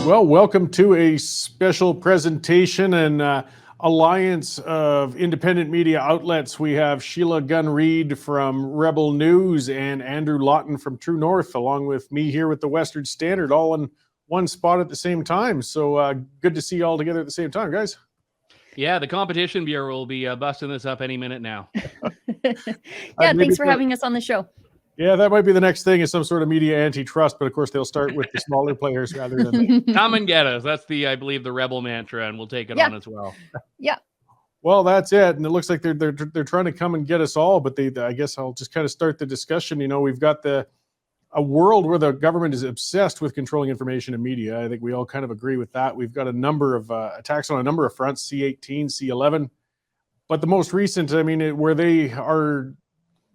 Well, welcome to a special presentation and alliance of independent media outlets. We have Sheila Gunn Reid from Rebel News and Andrew Lawton from True North, along with me here with the Western Standard, all in one spot at the same time. So good to see you all together at the same time, guys. Yeah, the Competition Bureau will be busting this up any minute now. Yeah, thanks for having us on the show. Yeah, that might be the next thing, is some sort of media antitrust, but of course they'll start with the smaller players rather than come and get us. That's I believe, the Rebel mantra, and we'll take it on as well. Yeah. Well, that's it, and it looks like they're trying to come and get us all. But I guess I'll just kind of start the discussion. You know, we've got a world where the government is obsessed with controlling information and media. I think we all kind of agree with that. We've got a number of attacks on a number of fronts: C-18, C-11, but the most recent, I mean, where they are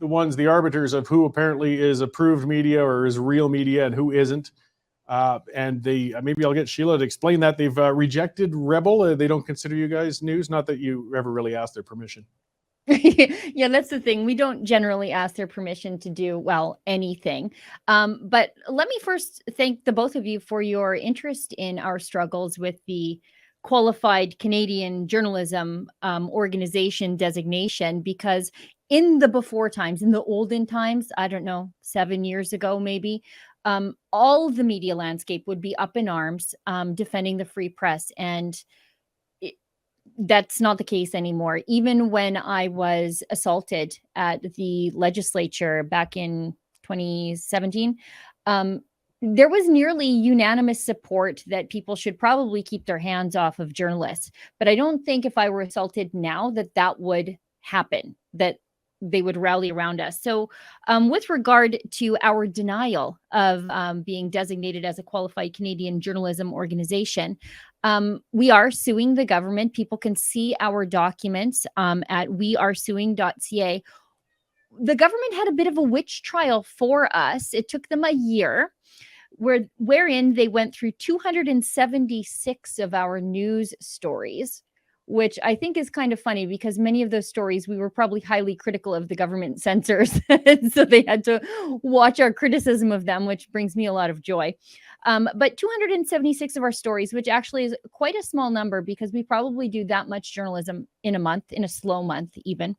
the arbiters of who apparently is approved media or is real media and who isn't. And maybe I'll get Sheila to explain that. They've rejected Rebel. They don't consider you guys news. Not that you ever really asked their permission. Yeah, that's the thing. We don't generally ask their permission to do, anything. But let me first thank the both of you for your interest in our struggles with the Qualified Canadian Journalism Organization designation, because in the before times, in the olden times, I don't know, 7 years ago, maybe, all the media landscape would be up in arms defending the free press. And that's not the case anymore. Even when I was assaulted at the legislature back in 2017, there was nearly unanimous support that people should probably keep their hands off of journalists. But I don't think if I were assaulted now that would happen, that they would rally around us. So with regard to our denial of being designated as a qualified Canadian journalism organization, we are suing the government. People can see our documents at wearesuing.ca. The government had a bit of a witch trial for us. It took them a year, wherein they went through 276 of our news stories, which I think is kind of funny because many of those stories we were probably highly critical of the government censors. So they had to watch our criticism of them, which brings me a lot of joy. But 276 of our stories, which actually is quite a small number because we probably do that much journalism in a month, in a slow month even.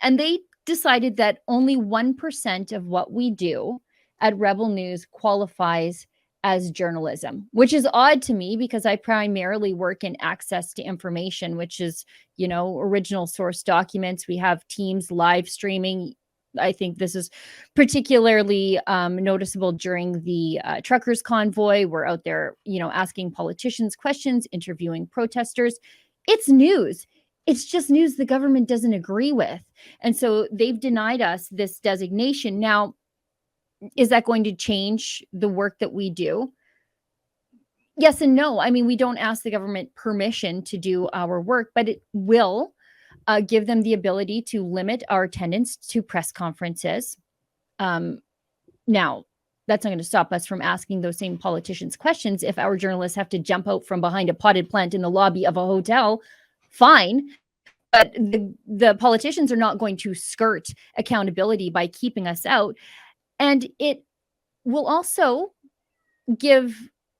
And they decided that only 1% of what we do at Rebel News qualifies as journalism, which is odd to me because I primarily work in access to information, which is, original source documents. We have teams live streaming. I think this is particularly noticeable during the truckers convoy. We're out there, asking politicians questions, interviewing protesters. It's news. It's just news the government doesn't agree with. And so they've denied us this designation. Now, is that going to change the work that we do? Yes and no. I mean, we don't ask the government permission to do our work, but it will give them the ability to limit our attendance to press conferences. Now, that's not going to stop us from asking those same politicians questions. If our journalists have to jump out from behind a potted plant in the lobby of a hotel, fine. But the politicians are not going to skirt accountability by keeping us out. And it will also give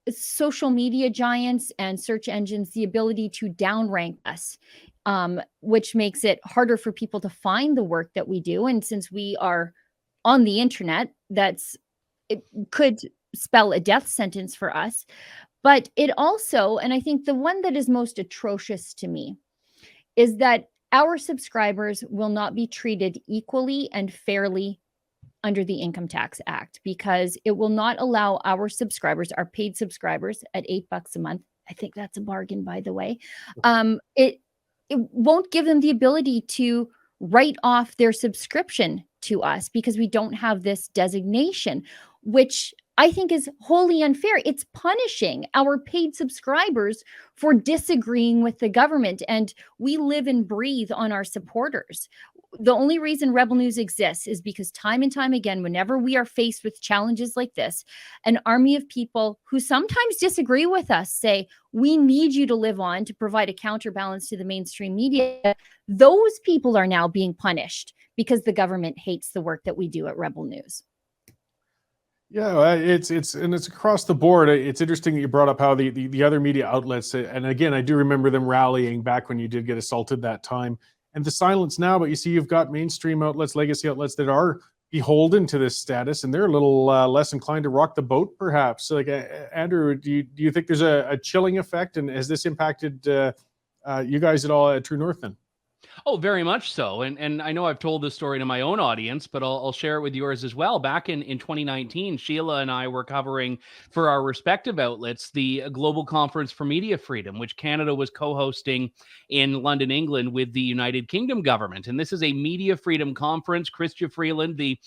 social media giants and search engines the ability to downrank us, which makes it harder for people to find the work that we do. And since we are on the internet, it could spell a death sentence for us. But it also, and I think the one that is most atrocious to me, is that our subscribers will not be treated equally and fairly under the Income Tax Act, because it will not allow our subscribers, our paid subscribers at $8 a month. I think that's a bargain, by the way. It won't give them the ability to write off their subscription to us because we don't have this designation, which I think is wholly unfair. It's punishing our paid subscribers for disagreeing with the government, and we live and breathe on our supporters. The only reason Rebel News exists is because time and time again, whenever we are faced with challenges like this, an army of people who sometimes disagree with us say, we need you to live on to provide a counterbalance to the mainstream media. Those people are now being punished because the government hates the work that we do at Rebel News. Yeah, it's across the board. It's interesting that you brought up how the other media outlets, and again, I do remember them rallying back when you did get assaulted that time, and the silence now. But you see, you've got mainstream outlets, legacy outlets that are beholden to this status, and they're a little less inclined to rock the boat, perhaps. Like Andrew, do you think there's a chilling effect, and has this impacted you guys at all at True North? Then? Oh, very much so. And I know I've told this story to my own audience, but I'll share it with yours as well. Back in 2019, Sheila and I were covering for our respective outlets the Global Conference for Media Freedom, which Canada was co-hosting in London, England, with the United Kingdom government. And this is a media freedom conference. Chrystia Freeland, the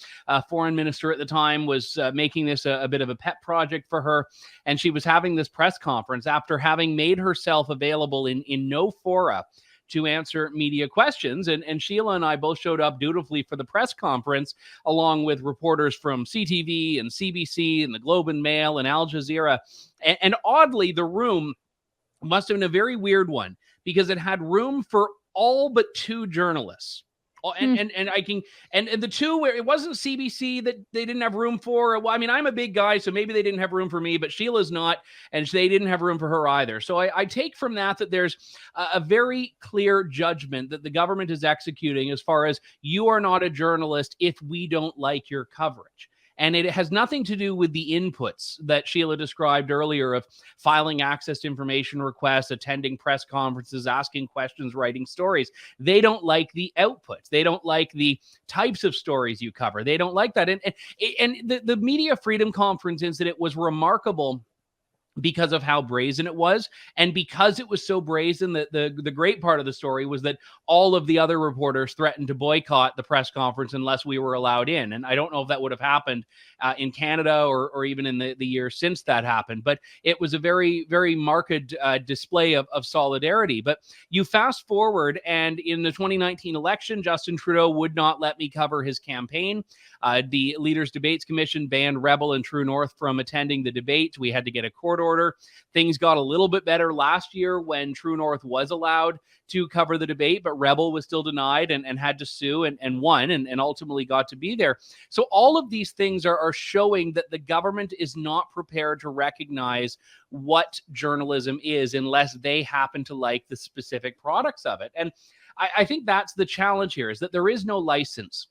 foreign minister at the time, was making this a bit of a pet project for her. And she was having this press conference after having made herself available in no fora to answer media questions. And Sheila and I both showed up dutifully for the press conference, along with reporters from CTV and CBC and the Globe and Mail and Al Jazeera. And oddly, the room must have been a very weird one because it had room for all but two journalists. And the two where it wasn't CBC that they didn't have room for. Well, I mean, I'm a big guy, so maybe they didn't have room for me, but Sheila's not, and they didn't have room for her either. So I take from that there's a very clear judgment that the government is executing as far as you are not a journalist if we don't like your coverage. And it has nothing to do with the inputs that Sheila described earlier of filing access to information requests, attending press conferences, asking questions, writing stories. They don't like the outputs. They don't like the types of stories you cover. They don't like that. And the Media Freedom Conference incident was remarkable because of how brazen it was. And because it was so brazen, that the great part of the story was that all of the other reporters threatened to boycott the press conference unless we were allowed in. And I don't know if that would have happened in Canada or even in the year since that happened. But it was a very, very marked display of solidarity. But you fast forward, and in the 2019 election, Justin Trudeau would not let me cover his campaign. The Leaders Debates Commission banned Rebel and True North from attending the debate. We had to get a court order. Things got a little bit better last year when True North was allowed to cover the debate, but Rebel was still denied and had to sue and won and ultimately got to be there. So all of these things are showing that the government is not prepared to recognize what journalism is unless they happen to like the specific products of it. And I think that's the challenge here, is that there is no license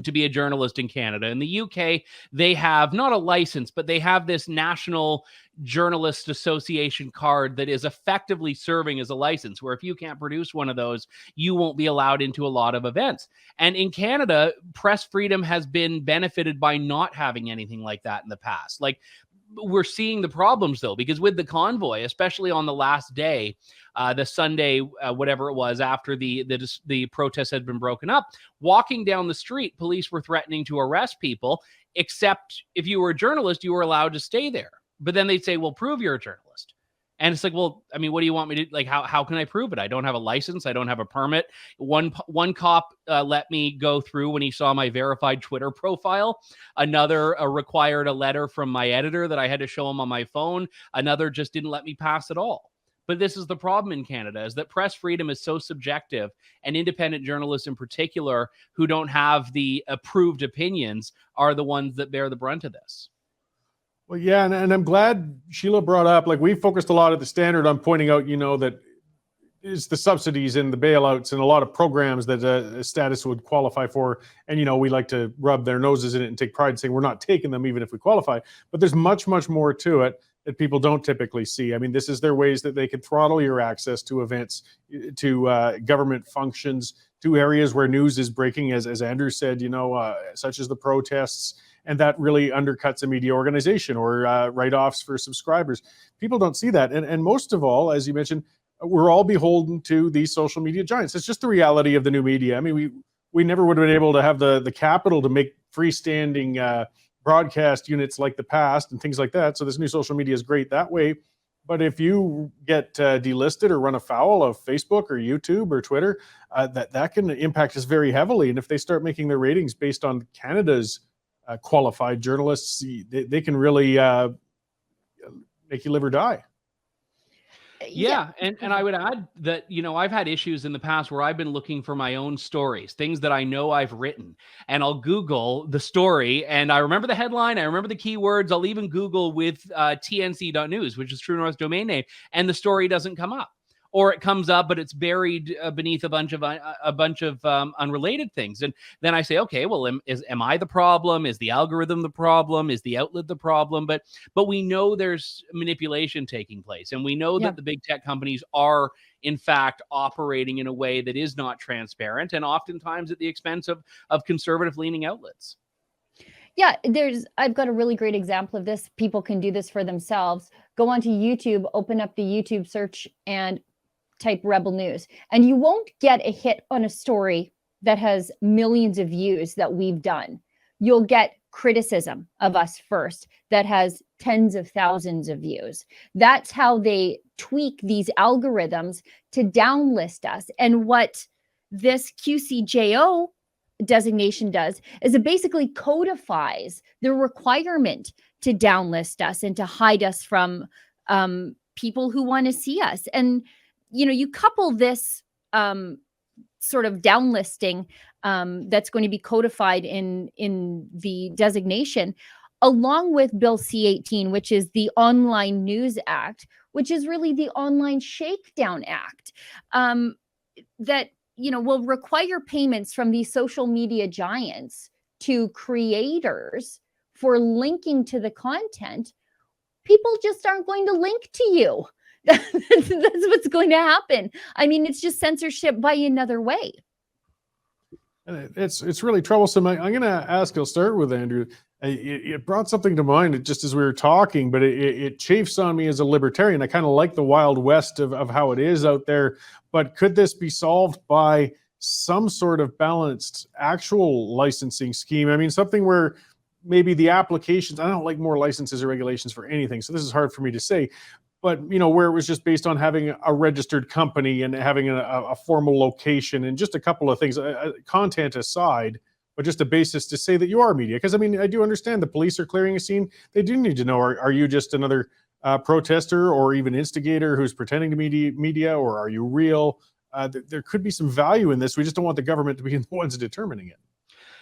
to be a journalist in Canada. In the UK, they have not a license, but they have this National Journalist Association card that is effectively serving as a license, where if you can't produce one of those, you won't be allowed into a lot of events. And in Canada, press freedom has been benefited by not having anything like that in the past. Like, we're seeing the problems, though, because with the convoy, especially on the last day, the Sunday, whatever it was, after the protest had been broken up, walking down the street, police were threatening to arrest people, except if you were a journalist, you were allowed to stay there. But then they'd say, well, prove you're a journalist. And it's like, well, I mean, what do you want me to, like, how can I prove it? I don't have a license. I don't have a permit. One cop let me go through when he saw my verified Twitter profile. Another required a letter from my editor that I had to show him on my phone. Another just didn't let me pass at all. But this is the problem in Canada, is that press freedom is so subjective, and independent journalists in particular who don't have the approved opinions are the ones that bear the brunt of this. Well, yeah, and I'm glad Sheila brought up, like, we focused a lot at the Standard on pointing out, that it's the subsidies and the bailouts and a lot of programs that a status would qualify for. And, we like to rub their noses in it and take pride in saying we're not taking them even if we qualify. But there's much, much more to it that people don't typically see. I mean, this is their ways that they can throttle your access to events, to government functions, to areas where news is breaking, as Andrew said, such as the protests. And that really undercuts a media organization or write-offs for subscribers. People don't see that. And most of all, as you mentioned, we're all beholden to these social media giants. It's just the reality of the new media. I mean, we never would have been able to have the capital to make freestanding broadcast units like the past and things like that. So this new social media is great that way. But if you get delisted or run afoul of Facebook or YouTube or Twitter, that can impact us very heavily. And if they start making their ratings based on Canada's qualified journalists, they can really make you live or die. Yeah, and I would add that, I've had issues in the past where I've been looking for my own stories, things that I know I've written, and I'll Google the story, and I remember the headline, I remember the keywords, I'll even Google with tnc.news, which is True North's domain name, and the story doesn't come up. Or it comes up, but it's buried beneath a bunch of unrelated things. And then I say, okay, well, am I the problem? Is the algorithm the problem? Is the outlet the problem? But we know there's manipulation taking place, and we know that the big tech companies are, in fact, operating in a way that is not transparent, and oftentimes at the expense of conservative-leaning outlets. Yeah, I've got a really great example of this. People can do this for themselves. Go onto YouTube, open up the YouTube search, and type Rebel News, and you won't get a hit on a story that has millions of views that we've done. You'll get criticism of us first that has tens of thousands of views. That's how they tweak these algorithms to downlist us. And what this QCJO designation does is it basically codifies the requirement to downlist us and to hide us from people who want to see us. And you couple this sort of downlisting that's going to be codified in the designation, along with Bill C-18, which is the Online News Act, which is really the Online Shakedown Act, that will require payments from these social media giants to creators for linking to the content. People just aren't going to link to you. That's what's going to happen. I mean, it's just censorship by another way. And it's really troublesome. I'm going to ask, I'll start with Andrew. It brought something to mind just as we were talking, but it chafes on me as a libertarian. I kind of like the Wild West of how it is out there, but could this be solved by some sort of balanced actual licensing scheme? I mean, something where maybe the applications, I don't like more licenses or regulations for anything, so this is hard for me to say, but where it was just based on having a registered company and having a formal location and just a couple of things, content aside, but just a basis to say that you are media. Because I mean, I do understand the police are clearing a scene. They do need to know, are you just another protester or even instigator who's pretending to be media, or are you real? There could be some value in this. We just don't want the government to be the ones determining it.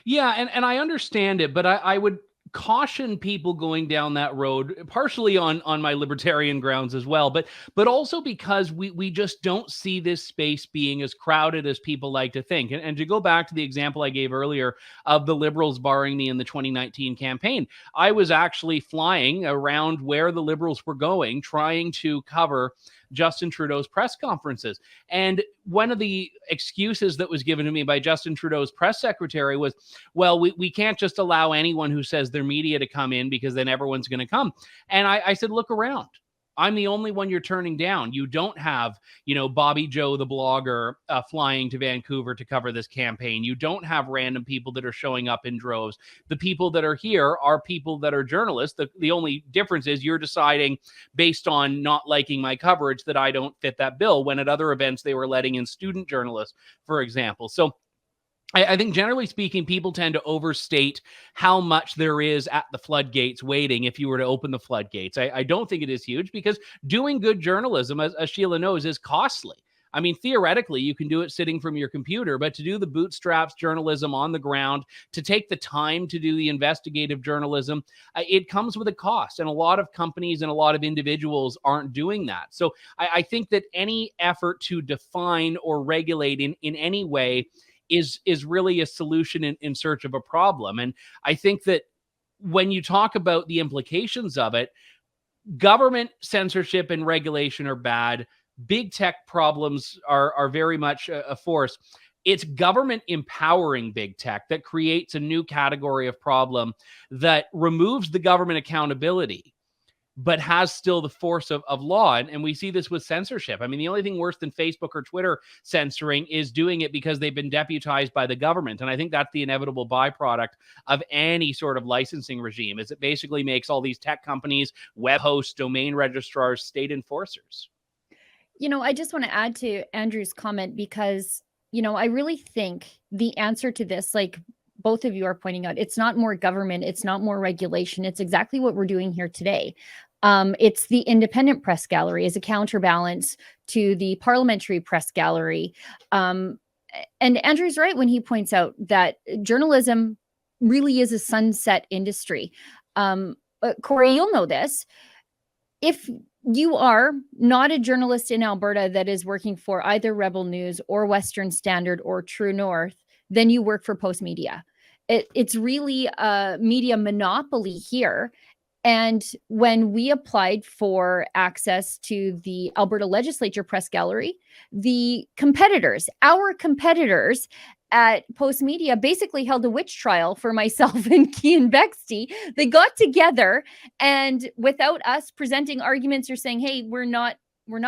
Yeah, and I understand it, but I would caution people going down that road, partially on my libertarian grounds as well, but also because we just don't see this space being as crowded as people like to think. And to go back to the example I gave earlier of the Liberals barring me in the 2019 campaign, I was actually flying around where the Liberals were going, trying to cover Justin Trudeau's press conferences. And one of the excuses that was given to me by Justin Trudeau's press secretary was, well, we can't just allow anyone who says they're media to come in because then everyone's going to come. And I said, look around. I'm the only one you're turning down. You don't have, Bobby Joe, the blogger, flying to Vancouver to cover this campaign. You don't have random people that are showing up in droves. The people that are here are people that are journalists. The only difference is you're deciding based on not liking my coverage that I don't fit that bill, when at other events they were letting in student journalists, for example. So I think generally speaking, people tend to overstate how much there is at the floodgates waiting if you were to open the floodgates. I don't think it is huge, because doing good journalism, as Sheila knows, is costly. I mean, theoretically, you can do it sitting from your computer, but to do the bootstraps journalism on the ground, to take the time to do the investigative journalism, it comes with a cost. And a lot of companies and a lot of individuals aren't doing that. So I think that any effort to define or regulate in any way is really a solution in search of a problem. And I think that when you talk about the implications of it, government censorship and regulation are bad. Big tech problems are very much a force. It's government empowering big tech that creates a new category of problem that removes the government accountability, but has still the force of law. And we see this with censorship. I mean, the only thing worse than Facebook or Twitter censoring is doing it because they've been deputized by the government. And I think that's the inevitable byproduct of any sort of licensing regime, is it basically makes all these tech companies, web hosts, domain registrars, state enforcers. I just want to add to Andrew's comment, because, I really think the answer to this, like both of you are pointing out, it's not more government, it's not more regulation. It's exactly what we're doing here today. It's the independent press gallery as a counterbalance to the parliamentary press gallery. And Andrew's right when he points out that journalism really is a sunset industry. Corey, you'll know this. If you are not a journalist in Alberta that is working for either Rebel News or Western Standard or True North, then you work for Post Media. It's really a media monopoly here. And when we applied for access to the Alberta Legislature Press Gallery, the competitors, our competitors at Post Media, basically held a witch trial for myself and Cian Bexty. They got together, and without us presenting arguments or saying, hey, we're not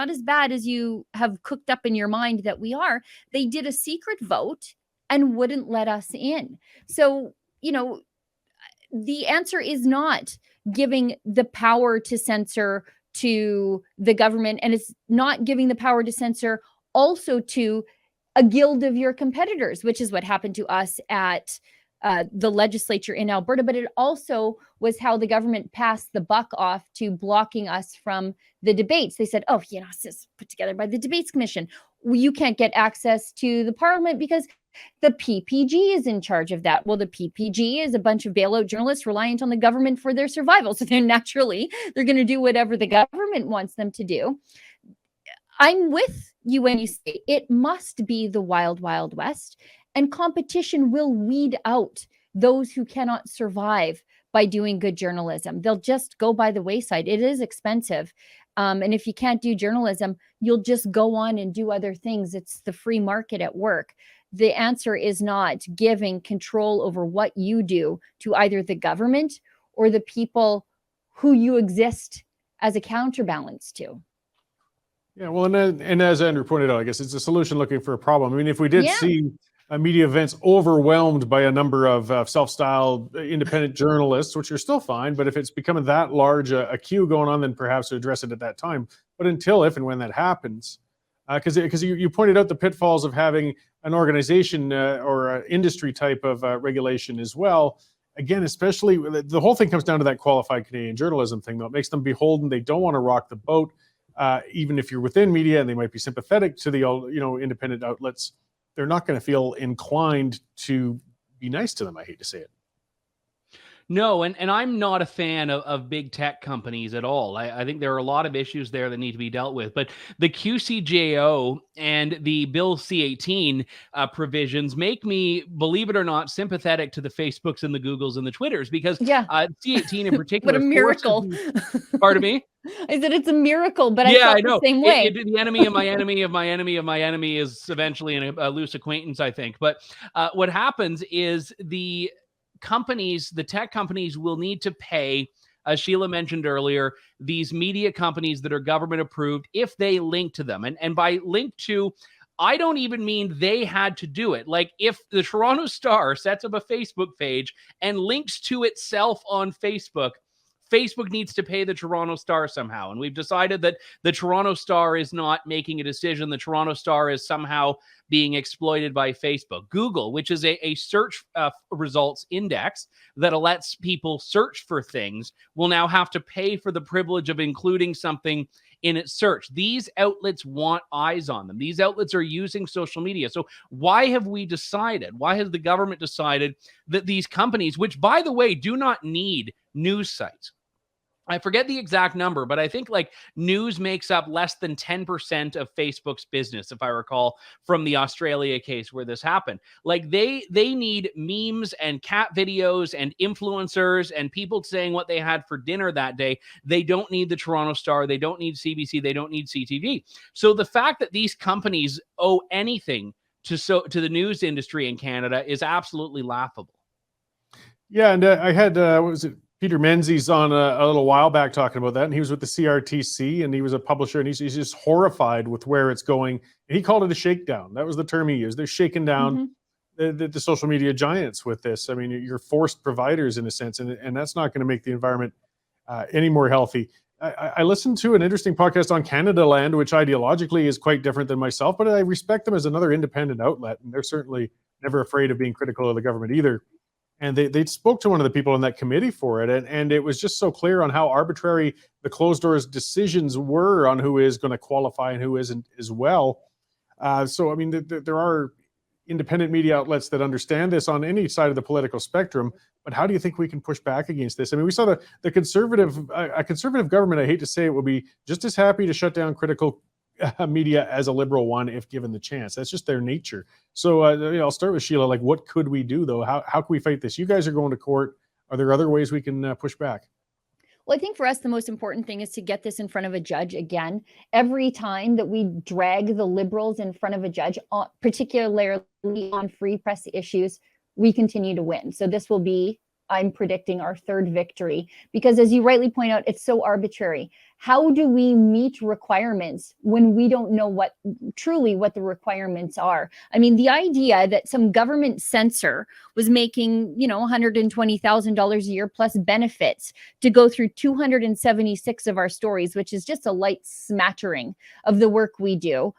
as bad as you have cooked up in your mind that we are, they did a secret vote and wouldn't let us in. So, the answer is not giving the power to censor to the government, and it's not giving the power to censor also to a guild of your competitors, which is what happened to us at the legislature in Alberta. But it also was how the government passed the buck off to blocking us from the debates. They said, oh, this is put together by the Debates Commission. You can't get access to the parliament because the PPG is in charge of that. Well, the PPG is a bunch of bailout journalists reliant on the government for their survival. So they're going to do whatever the government wants them to do. I'm with you when you say it must be the wild, wild west, and competition will weed out those who cannot survive by doing good journalism. They'll just go by the wayside. It is expensive. And if you can't do journalism, you'll just go on and do other things. It's the free market at work. The answer is not giving control over what you do to either the government or the people who you exist as a counterbalance to. Yeah, well, and as Andrew pointed out, I guess it's a solution looking for a problem. I mean, if we did see media events overwhelmed by a number of self-styled independent journalists, which are still fine, but if it's becoming that large a queue going on, then perhaps to address it at that time. But until if and when that happens, because you pointed out the pitfalls of having an organization or an industry type of regulation as well. Again, especially the whole thing comes down to that qualified Canadian journalism thing, though. It makes them beholden. They don't want to rock the boat. Even if you're within media and they might be sympathetic to the independent outlets, they're not going to feel inclined to be nice to them. I hate to say it. No, and I'm not a fan of big tech companies at all. I think there are a lot of issues there that need to be dealt with. But the QCJO and the Bill C-18 provisions make me, believe it or not, sympathetic to the Facebooks and the Googles and the Twitters, because C-18 in particular. What a miracle. Pardon me? I said it's a miracle, but I felt the same way. The enemy of my enemy of my enemy of my enemy is eventually a loose acquaintance, I think. But what happens is the tech companies will need to pay, as Sheila mentioned earlier, these media companies that are government approved if they link to them. And by link to, I don't even mean they had to do it. Like if the Toronto Star sets up a Facebook page and links to itself on Facebook, Facebook needs to pay the Toronto Star somehow. And we've decided that the Toronto Star is not making a decision. The Toronto Star is somehow being exploited by Facebook. Google, which is a search results index that lets people search for things, will now have to pay for the privilege of including something in its search. These outlets want eyes on them. These outlets are using social media. So why has the government decided that these companies, which by the way, do not need news sites, I forget the exact number, but I think like news makes up less than 10% of Facebook's business, if I recall, from the Australia case where this happened. Like they need memes and cat videos and influencers and people saying what they had for dinner that day. They don't need the Toronto Star. They don't need CBC. They don't need CTV. So the fact that these companies owe anything to the news industry in Canada is absolutely laughable. Yeah, and I had, what was it? Peter Menzies on a little while back talking about that, and he was with the CRTC, and he was a publisher, and he's just horrified with where it's going. And he called it a shakedown. That was the term he used. They're shaking down the social media giants with this. I mean, you're forced providers in a sense, and that's not going to make the environment any more healthy. I listened to an interesting podcast on Canada Land, which ideologically is quite different than myself, but I respect them as another independent outlet, and they're certainly never afraid of being critical of the government either. And they spoke to one of the people in that committee for it, and it was just so clear on how arbitrary the closed doors decisions were on who is going to qualify and who isn't as well. So I mean, there are independent media outlets that understand this on any side of the political spectrum. But how do you think we can push back against this? I mean, we saw the conservative a conservative government, I hate to say it, will be just as happy to shut down critical media as a liberal one if given the chance. That's just their nature. So I'll start with Sheila. Like, what could we do though? How can we fight this? You guys are going to court. Are there other ways we can push back? Well, I think for us, the most important thing is to get this in front of a judge again. Every time that we drag the liberals in front of a judge, particularly on free press issues, we continue to win. So this will be, I'm predicting, our third victory, because as you rightly point out, it's so arbitrary. How do we meet requirements when we don't know what the requirements are? I mean, the idea that some government censor was making, $120,000 a year plus benefits to go through 276 of our stories, which is just a light smattering of the work we do,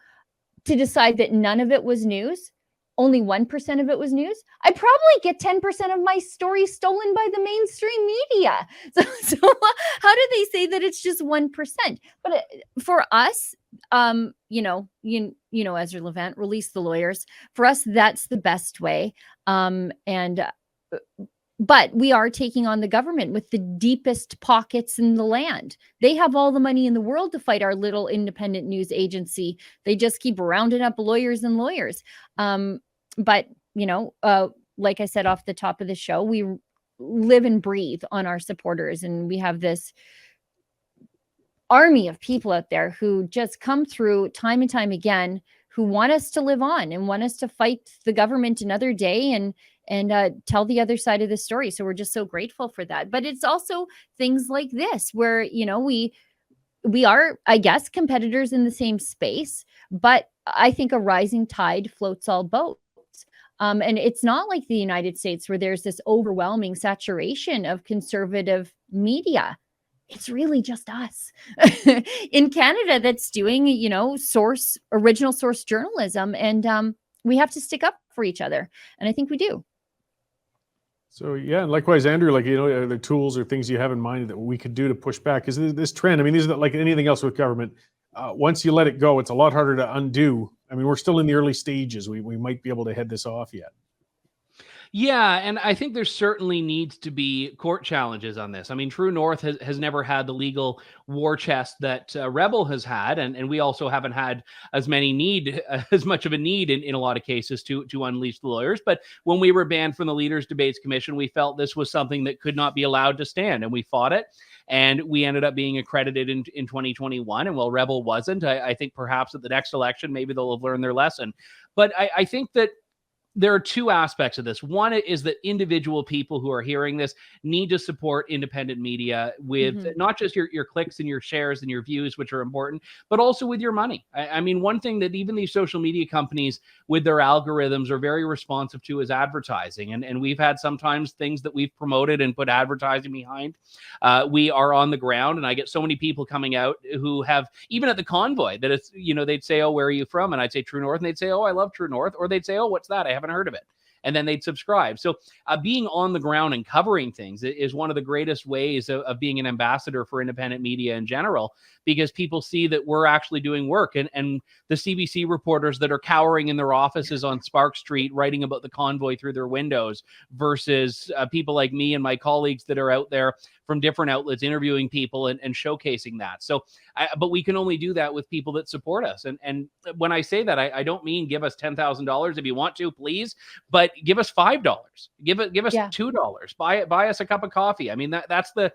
to decide that none of it was news. Only 1% of it was news. I probably get 10% of my stories stolen by the mainstream media. So how do they say that it's just 1%? But for us, Ezra Levant, release the lawyers. For us, that's the best way. But we are taking on the government with the deepest pockets in the land. They have all the money in the world to fight our little independent news agency. They just keep rounding up lawyers and lawyers. But like I said off the top of the show, we live and breathe on our supporters. And we have this army of people out there who just come through time and time again, who want us to live on and want us to fight the government another day and tell the other side of the story. So we're just so grateful for that. But it's also things like this where, we are, I guess, competitors in the same space, but I think a rising tide floats all boats. And it's not like the United States where there's this overwhelming saturation of conservative media. It's really just us in Canada that's doing, original source journalism. And we have to stick up for each other. And I think we do. So yeah, and likewise, Andrew, are there tools or things you have in mind that we could do to push back? Because this trend, I mean, these are like anything else with government. Once you let it go, it's a lot harder to undo. I mean, we're still in the early stages. We might be able to head this off yet. Yeah, and I think there certainly needs to be court challenges on this. I mean, True North has never had the legal war chest that Rebel has had, and we also haven't had as much of a need in a lot of cases to unleash the lawyers. But when we were banned from the Leaders Debates Commission, we felt this was something that could not be allowed to stand, and we fought it. And we ended up being accredited in 2021. And while Rebel wasn't, I think perhaps at the next election, maybe they'll have learned their lesson. But I think that there are two aspects of this. One is that individual people who are hearing this need to support independent media with not just your clicks and your shares and your views, which are important, but also with your money. I mean, one thing that even these social media companies with their algorithms are very responsive to is advertising. And we've had sometimes things that we've promoted and put advertising behind. We are on the ground, and I get so many people coming out who have, even at the convoy, that it's, they'd say, oh, where are you from? And I'd say True North, and they'd say, oh, I love True North. Or they'd say, oh, what's that? I haven't heard of it. And then they'd subscribe. So being on the ground and covering things is one of the greatest ways of being an ambassador for independent media in general, because people see that we're actually doing work. And the CBC reporters that are cowering in their offices on Spark Street writing about the convoy through their windows versus people like me and my colleagues that are out there from different outlets interviewing people and showcasing that. So, but we can only do that with people that support us. And when I say that, I don't mean give us $10,000 if you want to, please, but give us $5, give us $2, buy us a cup of coffee. I mean, that's the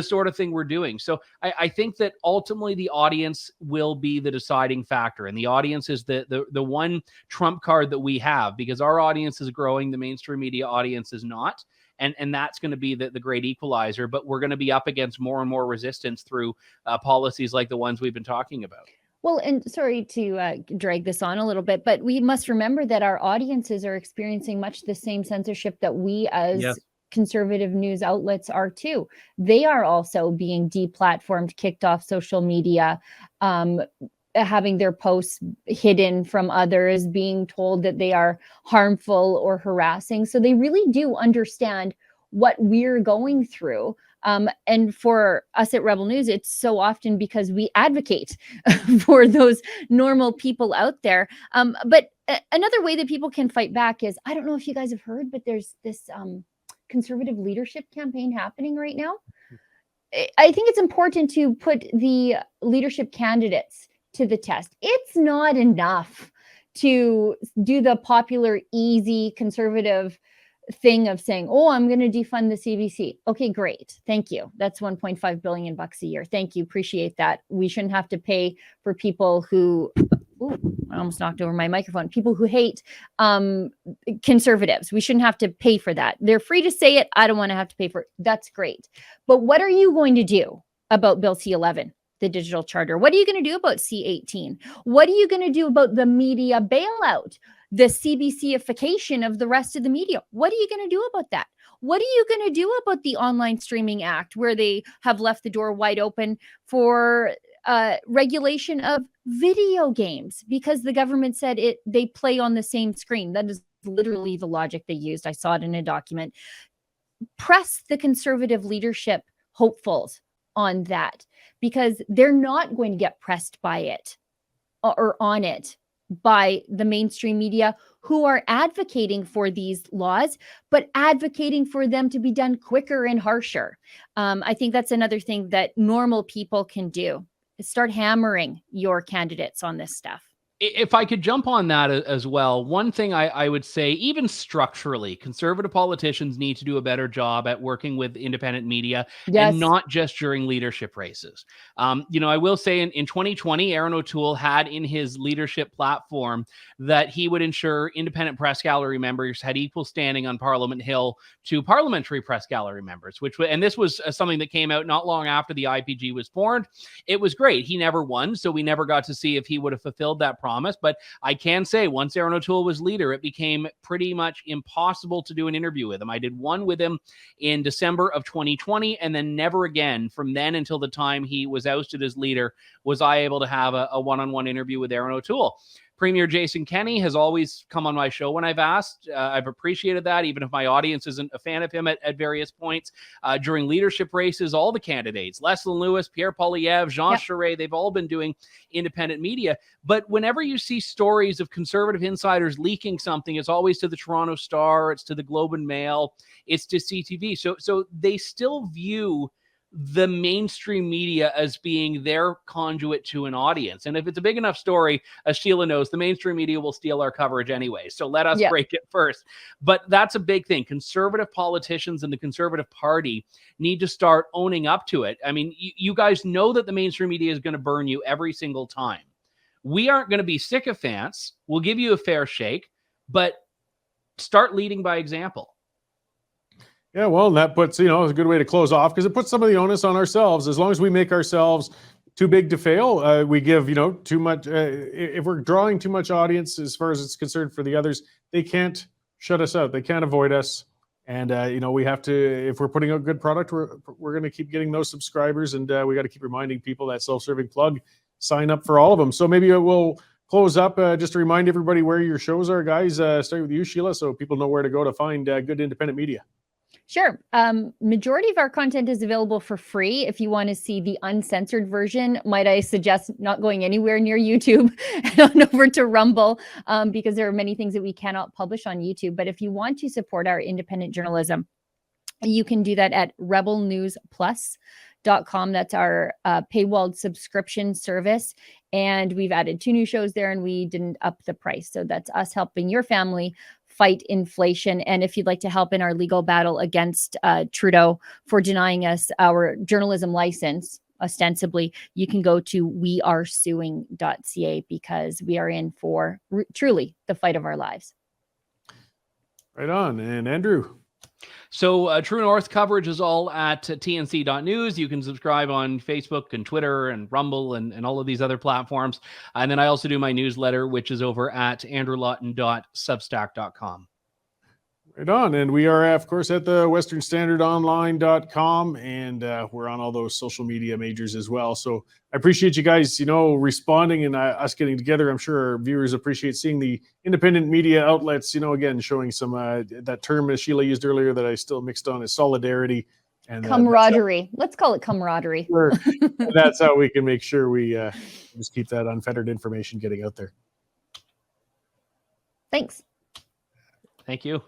sort of thing we're doing. So I think that ultimately the audience will be the deciding factor, and the audience is the one trump card that we have, because our audience is growing, the mainstream media audience is not. And that's going to be the great equalizer, but we're going to be up against more and more resistance through policies like the ones we've been talking about. Well, and sorry to drag this on a little bit, but we must remember that our audiences are experiencing much the same censorship that we as conservative news outlets are too. They are also being deplatformed, kicked off social media. having their posts hidden from others, being told that they are harmful or harassing. So they really do understand what we're going through. And for us at Rebel News, it's so often because we advocate for those normal people out there. But another way that people can fight back is, I don't know if you guys have heard, but there's this conservative leadership campaign happening right now. I think it's important to put the leadership candidates to the test. It's not enough to do the popular, easy conservative thing of saying, oh, I'm going to defund the CBC. Okay, great. Thank you. That's 1.5 billion bucks a year. Thank you. Appreciate that. We shouldn't have to pay for people who, I almost knocked over my microphone, people who hate conservatives. We shouldn't have to pay for that. They're free to say it. I don't want to have to pay for it. That's great. But what are you going to do about Bill C-11? The digital charter? What are you going to do about C-18? What are you going to do about the media bailout, the CBC-ification of the rest of the media? What are you going to do about that? What are you going to do about the Online Streaming Act, where they have left the door wide open for regulation of video games because the government said they play on the same screen? That is literally the logic they used. I saw it in a document. Press the conservative leadership hopefuls on that, because they're not going to get pressed by it or on it by the mainstream media, who are advocating for these laws, but advocating for them to be done quicker and harsher. I think that's another thing that normal people can do, is start hammering your candidates on this stuff. If I could jump on that as well, one thing I would say, even structurally, conservative politicians need to do a better job at working with independent media, and not just during leadership races. I will say in 2020, Aaron O'Toole had in his leadership platform that he would ensure independent press gallery members had equal standing on Parliament Hill to parliamentary press gallery members, and this was something that came out not long after the IPG was formed. It was great. He never won, so we never got to see if he would have fulfilled that promise. But I can say, once Aaron O'Toole was leader, it became pretty much impossible to do an interview with him. I did one with him in December of 2020, and then never again from then until the time he was ousted as leader was I able to have a one-on-one interview with Aaron O'Toole. Premier Jason Kenney has always come on my show when I've asked. I've appreciated that, even if my audience isn't a fan of him at various points. During leadership races, all the candidates, Leslyn Lewis, Pierre Poilievre, Jean Charest, they've all been doing independent media. But whenever you see stories of conservative insiders leaking something, it's always to the Toronto Star, it's to the Globe and Mail, it's to CTV. So they still view the mainstream media as being their conduit to an audience. And if it's a big enough story, as Sheila knows, the mainstream media will steal our coverage anyway. So let us break it first. But that's a big thing. Conservative politicians and the Conservative Party need to start owning up to it. I mean, you guys know that the mainstream media is going to burn you every single time. We aren't going to be sycophants. We'll give you a fair shake, but start leading by example. Yeah, well, that puts, it's a good way to close off, because it puts some of the onus on ourselves. As long as we make ourselves too big to fail, we give, too much. If we're drawing too much audience as far as it's concerned for the others, they can't shut us out. They can't avoid us. And, we have to, if we're putting out good product, we're going to keep getting those subscribers. And we got to keep reminding people that self-serving plug, sign up for all of them. So maybe we'll close up just to remind everybody where your shows are, guys. Start with you, Sheila, so people know where to go to find good independent media. Sure. Majority of our content is available for free. If you want to see the uncensored version, might I suggest not going anywhere near YouTube and on over to Rumble, because there are many things that we cannot publish on YouTube. But if you want to support our independent journalism, you can do that at rebelnewsplus.com. That's our paywalled subscription service. And we've added 2 new shows there, and we didn't up the price. So that's us helping your family fight inflation. And if you'd like to help in our legal battle against Trudeau for denying us our journalism license, ostensibly, you can go to wearesuing.ca, because we are in for truly the fight of our lives. Right on. And Andrew? So True North coverage is all at tnc.news. You can subscribe on Facebook and Twitter and Rumble and all of these other platforms. And then I also do my newsletter, which is over at andrewlawton.substack.com. Right on. And we are, of course, at the westernstandardonline.com, and we're on all those social media majors as well. So I appreciate you guys, responding and us getting together. I'm sure our viewers appreciate seeing the independent media outlets, again, showing some, that term as Sheila used earlier that I still mixed on is solidarity. And camaraderie. Let's call it camaraderie. That's how we can make sure we just keep that unfettered information getting out there. Thanks. Thank you.